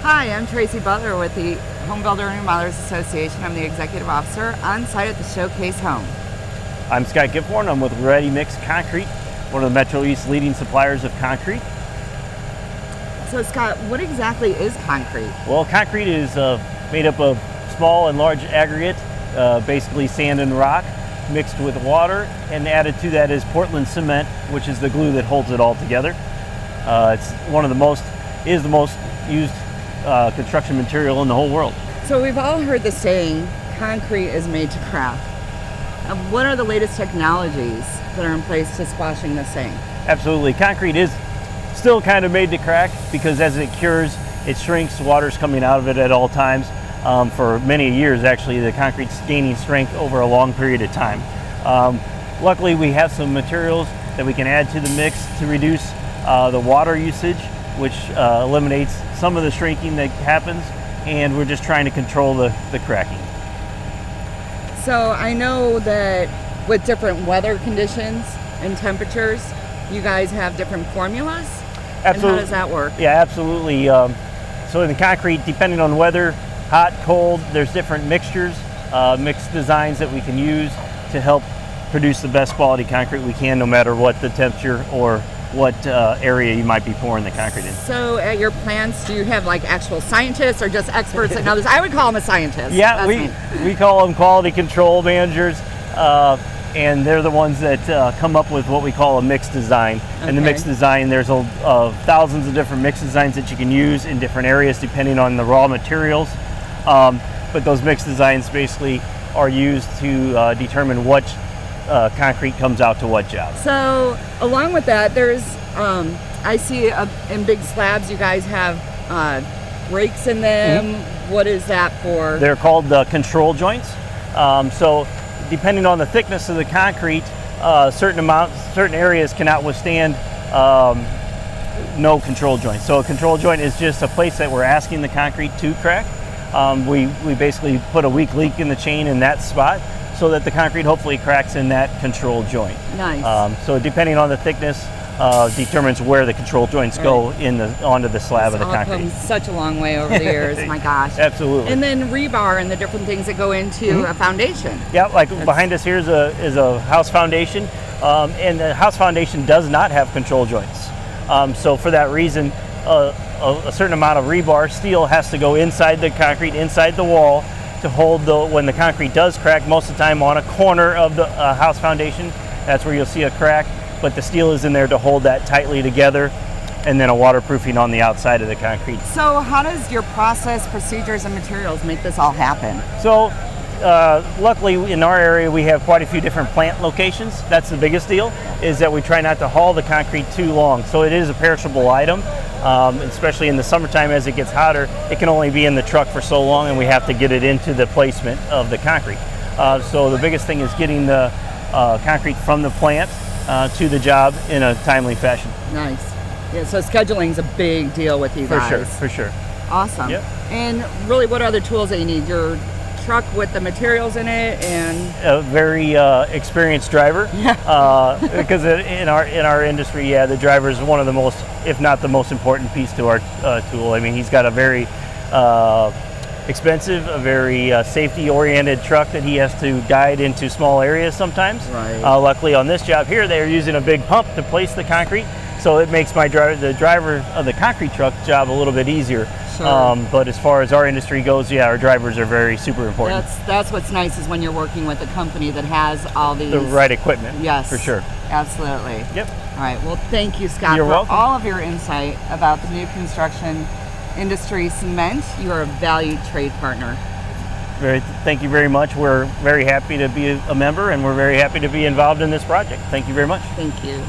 Hi, I'm Tracy Butler with the Home Builder and Remodelers Association. I'm the executive officer on site at the Showcase Home. I'm Scott Gipthorne. I'm with Ready Mix Concrete, one of the Metro East leading suppliers of concrete. So Scott, what exactly is concrete? Well, concrete is made up of small and large aggregate, basically sand and rock, mixed with water, and added to that is Portland cement, which is the glue that holds it all together. It's the most used construction material in the whole world. So we've all heard the saying, concrete is made to crack. What are the latest technologies that are in place to squashing this saying? Absolutely. Concrete is still kind of made to crack because as it cures, it shrinks, water's coming out of it at all times. For many years, actually, the concrete's gaining strength over a long period of time. Luckily, we have some materials that we can add to the mix to reduce the water usage, which eliminates some of the shrinking that happens, and we're just trying to control the cracking. So I know that with different weather conditions and temperatures, you guys have different formulas? Absolutely. And how does that work? Yeah, absolutely. So in the concrete, depending on weather, hot, cold, there's different mixtures, mixed designs that we can use to help produce the best quality concrete we can, no matter what the temperature or what area you might be pouring the concrete in. So at your plants, do you have like actual scientists or just experts that know this? I would call them a scientist. Yeah, we call them quality control managers, and they're the ones that come up with what we call a mixed design. Okay. And the mixed design, there's thousands of different mixed designs that you can use in different areas depending on the raw materials. But those mixed designs basically are used to determine what concrete comes out to what job. So along with that, there's I see in big slabs you guys have breaks in them. Mm-hmm. What is that for? They're called control joints. So depending on the thickness of the concrete, certain areas cannot withstand no control joint. So a control joint is just a place that we're asking the concrete to crack. We basically put a weak link in the chain in that spot, so that the concrete hopefully cracks in that control joint. Nice. So depending on the thickness, determines where the control joints go onto the slab of the concrete. It's come such a long way over the years, my gosh. Absolutely. And then rebar and the different things that go into a foundation. Yeah, like behind us here is a house foundation, and the house foundation does not have control joints. So for that reason, a certain amount of rebar steel has to go inside the concrete, inside the wall, to hold when the concrete does crack, most of the time on a corner of the house foundation. That's where you'll see a crack, but the steel is in there to hold that tightly together, and then a waterproofing on the outside of the concrete. So how does your process, procedures, and materials make this all happen? So luckily in our area we have quite a few different plant locations. That's the biggest deal, is that we try not to haul the concrete too long. So it is a perishable item. Especially in the summertime as it gets hotter, it can only be in the truck for so long, and we have to get it into the placement of the concrete. So the biggest thing is getting the concrete from the plant to the job in a timely fashion. Nice. Yeah, so scheduling is a big deal with you guys. For sure. Awesome. Yep. And really, what other tools that you need? Your truck with the materials in it, and a very experienced driver. Yeah. Because in our industry, the driver is one of the most, if not the most important piece to our tool. I mean, he's got a very expensive, a very safety-oriented truck that he has to guide into small areas sometimes. Right. Luckily, on this job here, they are using a big pump to place the concrete, so it makes the driver of the concrete truck job a little bit easier. Sure. But as far as our industry goes, our drivers are super important. That's what's nice, is when you're working with a company that has all these... the right equipment. Yes. For sure. Absolutely. Yep. All right. Well, thank you, Scott, You're for welcome. all of your insight about the new construction industry cement. You are a valued trade partner. Thank you very much. We're very happy to be a member, and we're very happy to be involved in this project. Thank you very much. Thank you.